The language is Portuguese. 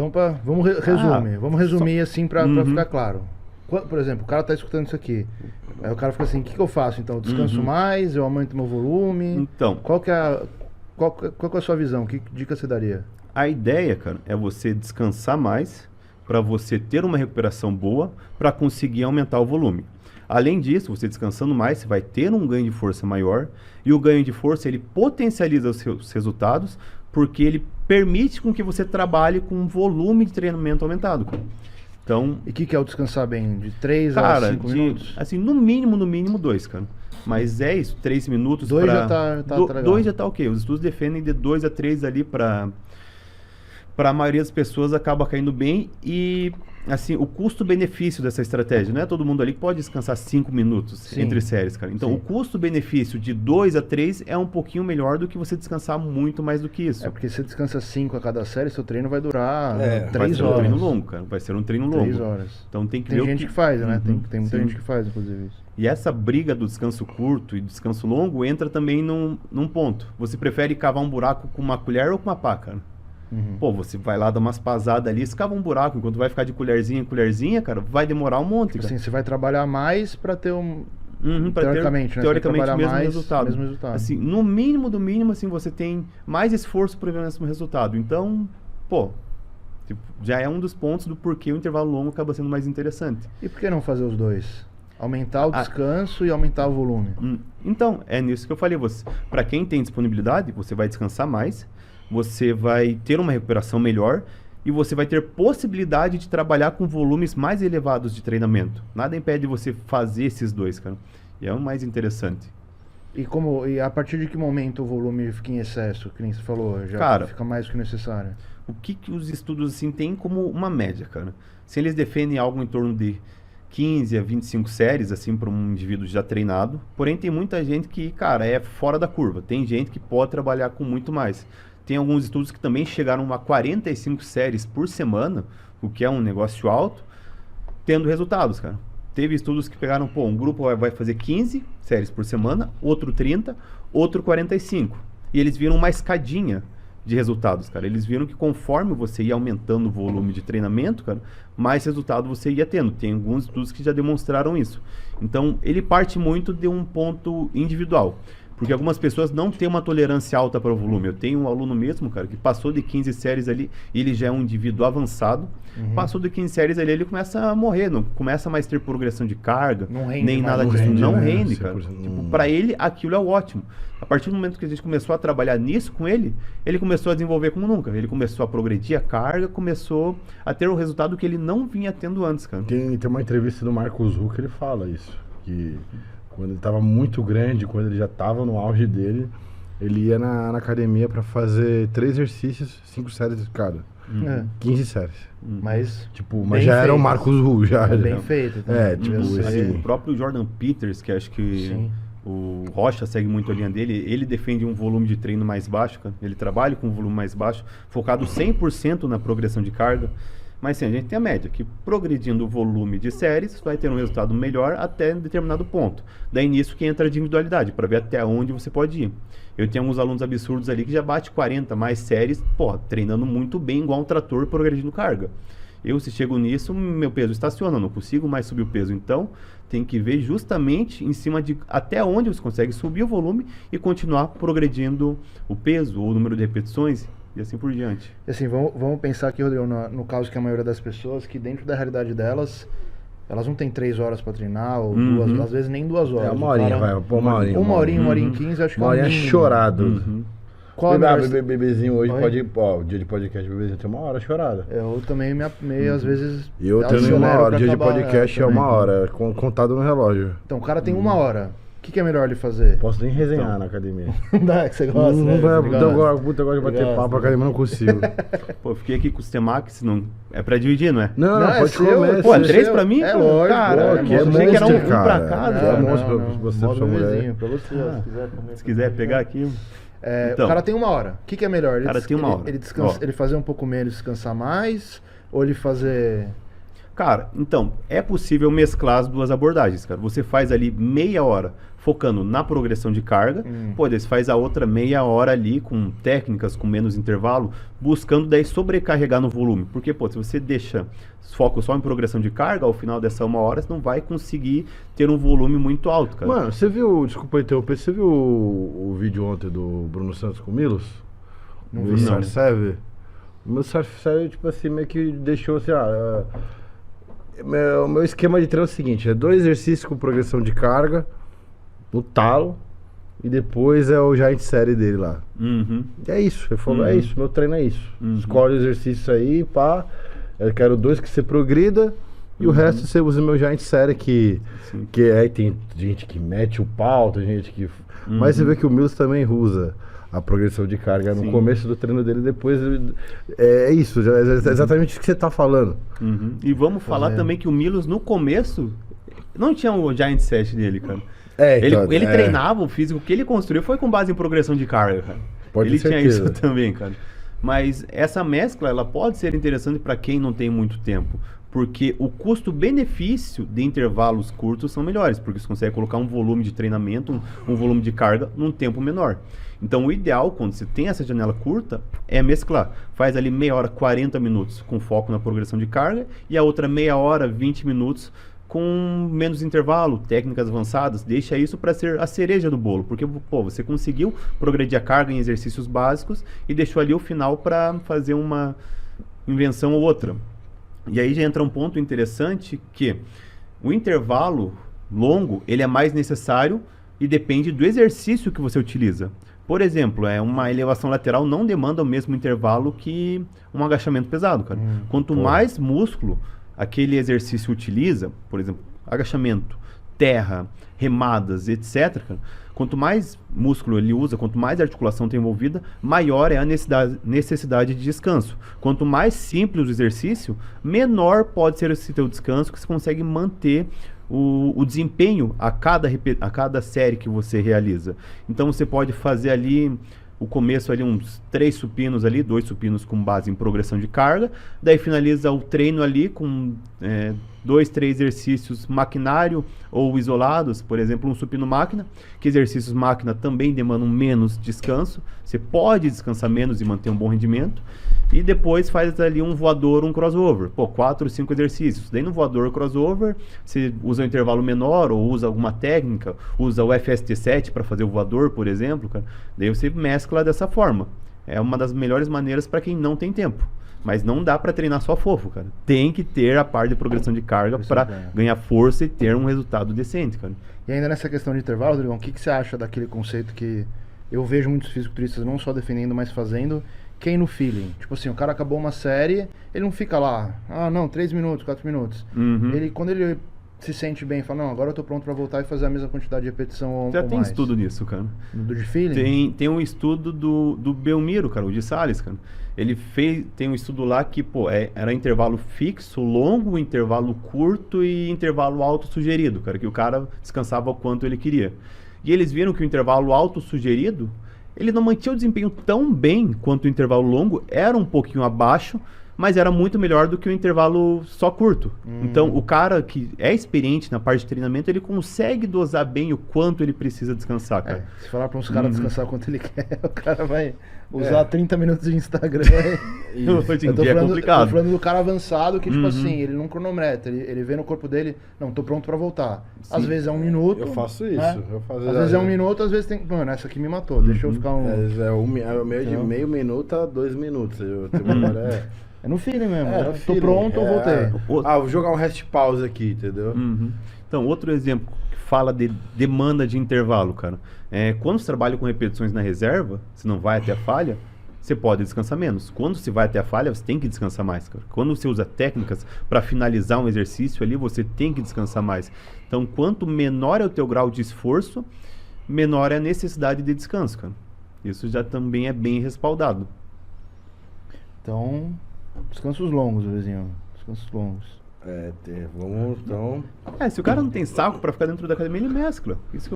Então, vamos resumir assim pra ficar claro. Por exemplo, o cara tá escutando isso aqui. Aí o cara fica assim, o que eu faço? Então, eu descanso mais, eu aumento meu volume. Então, qual que é a sua visão? Que dica você daria? a ideia, cara, é você descansar mais para você ter uma recuperação boa para conseguir aumentar o volume. Além disso, você descansando mais, você vai ter um ganho de força maior, e o ganho de força ele potencializa os seus resultados, porque ele permite com que você trabalhe com um volume de treinamento aumentado. Então, e o que é o descansar bem? De 3 a 5 minutos? Assim, no mínimo 2, cara. Mas é isso, 3 minutos. 2 já tá legal. 2 já tá ok. Os estudos defendem de 2 a 3 ali para a maioria das pessoas acaba caindo bem. E assim, o custo-benefício dessa estratégia, não é todo mundo ali que pode descansar 5 minutos entre séries, cara. Então, o custo-benefício de 2 a 3 é um pouquinho melhor do que você descansar muito mais do que isso. É porque se você descansa 5 a cada série, seu treino vai durar 3 horas. Vai ser um treino longo, cara. Vai ser um treino longo. 3 horas. Então tem que ver gente que faz, né? Tem muita gente que faz, inclusive, isso. E essa briga do descanso curto e descanso longo entra também num ponto. Você prefere cavar um buraco com uma colher ou com uma pá, cara? Pô, você vai lá dar umas pasadas ali, escava um buraco, enquanto vai ficar de colherzinha em colherzinha, cara, vai demorar um monte, cara. Assim, você vai trabalhar mais para ter teoricamente, né? Teoricamente, mesmo resultado. Assim, no mínimo do mínimo, assim, você tem mais esforço para ver o mesmo resultado. Então, pô, tipo, já é um dos pontos do porquê o intervalo longo acaba sendo mais interessante. E por que não fazer os dois? Aumentar o descanso e aumentar o volume. Então, é nisso que eu falei. Para quem tem disponibilidade, você vai descansar mais, você vai ter uma recuperação melhor e você vai ter possibilidade de trabalhar com volumes mais elevados de treinamento. Nada impede você fazer esses dois, cara. E é o mais interessante. E a partir de que momento o volume fica em excesso, que nem você falou, já fica mais do que necessário? O que os estudos assim têm como uma média, cara? Se eles defendem algo em torno de 15 a 25 séries, assim, para um indivíduo já treinado. Porém, tem muita gente que, cara, é fora da curva. Tem gente que pode trabalhar com muito mais. Tem alguns estudos que também chegaram a 45 séries por semana, o que é um negócio alto, tendo resultados, cara. Teve estudos que pegaram, um grupo vai fazer 15 séries por semana, outro 30, outro 45. E eles viram uma escadinha de resultados, cara. Eles viram que conforme você ia aumentando o volume de treinamento, cara, mais resultado você ia tendo. Tem alguns estudos que já demonstraram isso. Então, ele parte muito de um ponto individual. Porque algumas pessoas não têm uma tolerância alta para o volume. Eu tenho um aluno mesmo, cara, que passou de 15 séries ali, ele já é um indivíduo avançado, passou de 15 séries ali, ele começa a morrer, não começa mais a ter progressão de carga, nem nada disso, não rende, cara. Tipo, para ele, aquilo é o ótimo. A partir do momento que a gente começou a trabalhar nisso com ele, ele começou a desenvolver como nunca. Ele começou a progredir a carga, começou a ter o resultado que ele não vinha tendo antes, cara. Tem uma entrevista do Marcos Huck que ele fala isso, que quando ele estava muito grande, quando ele já estava no auge dele, ele ia na academia para fazer 3 exercícios, 5 séries de cada. 15 séries. Mas já era o Marcos Huck, já. Bem feito. O próprio Jordan Peters, que acho que o Rocha segue muito a linha dele, ele defende um volume de treino mais baixo, cara. Ele trabalha com um volume mais baixo, focado 100% na progressão de carga. Mas sim, a gente tem a média, que progredindo o volume de séries, vai ter um resultado melhor até um determinado ponto. Daí nisso que entra a individualidade, para ver até onde você pode ir. Eu tenho alguns alunos absurdos ali que já bate 40 mais séries, treinando muito bem, igual um trator, progredindo carga. Eu, se chego nisso, meu peso estaciona, não consigo mais subir o peso. Então, tem que ver justamente em cima de até onde você consegue subir o volume e continuar progredindo o peso ou o número de repetições. E assim por diante. E assim, vamos pensar aqui, Rodrigo, no caso que a maioria das pessoas, que dentro da realidade delas, elas não têm 3 horas para treinar, ou 2, às vezes nem 2 horas. Uma horinha, uma horinha. Uma horinha e 15, acho que uma horinha chorado. Qual bebezinho hoje pode dia de podcast, bebezinho tem 1 hora chorada. Eu também meio às vezes. Eu tenho 1 hora, dia de podcast é 1 hora, contado no relógio. Então, o cara tem 1 hora. O que é melhor ele fazer? Posso nem resenhar na academia. Não dá, que você gosta, né? Eu gosto de bater papo, a academia não consigo. Pô, fiquei aqui com os temax, não... É pra dividir, não é? Não, pode comer. Pô, 3 pra mim? É lógico. Cara, que é achei que era um pra cada. casa. É monstro pra você, pra sua mulher. Pra você, se quiser comer. Se quiser pegar aqui... Então, o cara tem 1 hora. O que é melhor? Ele fazer um pouco menos, ele fazer um pouco menos, descansar mais? Ou ele fazer... Cara, então, é possível mesclar as duas abordagens, cara. Você faz ali meia hora focando na progressão de carga, pô, daí você faz a outra meia hora ali com técnicas, com menos intervalo, buscando daí sobrecarregar no volume. Porque, pô, se você deixa foco só em progressão de carga, ao final dessa uma hora, você não vai conseguir ter um volume muito alto, cara. Mano, você viu, desculpa interromper, você viu o vídeo ontem do Bruno Santos com o Milos? Não No vi, não. Sarcev? O meu Sarcev, tipo assim, meio que deixou assim, o meu esquema de treino é o seguinte, é 2 exercícios com progressão de carga, no talo, e depois é o Giant Série dele lá. Uhum. E é isso, ele falou, é isso, meu treino é isso. Uhum. Escolhe o exercício aí, pá, eu quero 2 que você progrida, e o resto você usa o meu Giant Série que aí tem gente que mete o pau, tem gente que... Mas você vê que o Mills também usa a progressão de carga no começo do treino dele, depois é isso, é exatamente o que você tá falando. Uhum. E vamos falar também que o Milos no começo não tinha o Giant Set dele, cara. Ele treinava o físico que ele construiu foi com base em progressão de carga, cara. Pode ele ter tinha certeza. isso também, cara. Mas essa mescla, ela pode ser interessante para quem não tem muito tempo, porque o custo-benefício de intervalos curtos são melhores, porque você consegue colocar um volume de treinamento, um volume de carga num tempo menor. Então o ideal, quando você tem essa janela curta, é mesclar. Faz ali meia hora, 40 minutos com foco na progressão de carga e a outra meia hora, 20 minutos com menos intervalo, técnicas avançadas. Deixa isso para ser a cereja do bolo, porque pô, você conseguiu progredir a carga em exercícios básicos e deixou ali o final para fazer uma invenção ou outra. E aí já entra um ponto interessante que o intervalo longo, ele é mais necessário e depende do exercício que você utiliza. Por exemplo, uma elevação lateral não demanda o mesmo intervalo que um agachamento pesado, cara. Quanto mais músculo aquele exercício utiliza, por exemplo, agachamento, terra, remadas, etc., cara, quanto mais músculo ele usa, quanto mais articulação tem envolvida, maior é a necessidade de descanso. Quanto mais simples o exercício, menor pode ser esse teu descanso, que você consegue manter o desempenho a cada série que você realiza. Então você pode fazer ali o começo ali uns 3 supinos ali, 2 supinos com base em progressão de carga, daí finaliza o treino ali com 2, 3 exercícios maquinário ou isolados, por exemplo, um supino máquina, que exercícios máquina também demandam menos descanso, você pode descansar menos e manter um bom rendimento, e depois faz ali um voador, um crossover, 4 ou 5 exercícios, daí no voador crossover, você usa um intervalo menor ou usa alguma técnica, usa o FST7 para fazer o voador, por exemplo, cara, daí você mescla dessa forma. É uma das melhores maneiras para quem não tem tempo. Mas não dá para treinar só fofo, cara. Tem que ter a parte de progressão de carga para ganhar força e ter um resultado decente, cara. E ainda nessa questão de intervalo, Rodrigão, o que você acha daquele conceito que eu vejo muitos fisiculturistas não só defendendo, mas fazendo, que é ir no feeling? Tipo assim, o cara acabou uma série, ele não fica lá, 3 minutos, 4 minutos. Quando ele se sente bem, fala, não, agora eu tô pronto para voltar e fazer a mesma quantidade de repetição ou Já tem mais. estudo nisso, cara. Do de feeling? Tem um estudo do Belmiro, cara, o de Salles, cara. Ele tem um estudo lá que, era intervalo fixo, longo, intervalo curto e intervalo alto sugerido, cara, que o cara descansava o quanto ele queria. E eles viram que o intervalo alto sugerido, ele não mantinha o desempenho tão bem quanto o intervalo longo, era um pouquinho abaixo, mas era muito melhor do que o intervalo só curto. Então, o cara que é experiente na parte de treinamento, ele consegue dosar bem o quanto ele precisa descansar, cara. Se falar para uns caras descansar quanto ele quer, o cara vai usar 30 minutos de Instagram. Hoje em dia é complicado. Eu tô falando do cara avançado que, tipo assim, ele não cronometra, ele vê no corpo dele, não, tô pronto para voltar. Sim. Às vezes é 1 minuto. Eu faço isso. Às vezes é 1 minuto, às vezes tem... Mano, essa aqui me matou, deixa eu ficar meio minuto a 2 minutos. É no feeling mesmo. No tô feeling. pronto, eu voltei. Vou jogar um rest pause aqui, entendeu? Então, outro exemplo que fala de demanda de intervalo, cara. Quando você trabalha com repetições na reserva, você não vai até a falha, você pode descansar menos. Quando você vai até a falha, você tem que descansar mais, cara. Quando você usa técnicas para finalizar um exercício ali, você tem que descansar mais. Então, quanto menor é o teu grau de esforço, menor é a necessidade de descanso, cara. Isso já também é bem respaldado. Então, descansos longos, vizinho. Descansos longos. Vamos então... Se o cara não tem saco para ficar dentro da academia, ele mescla. Isso que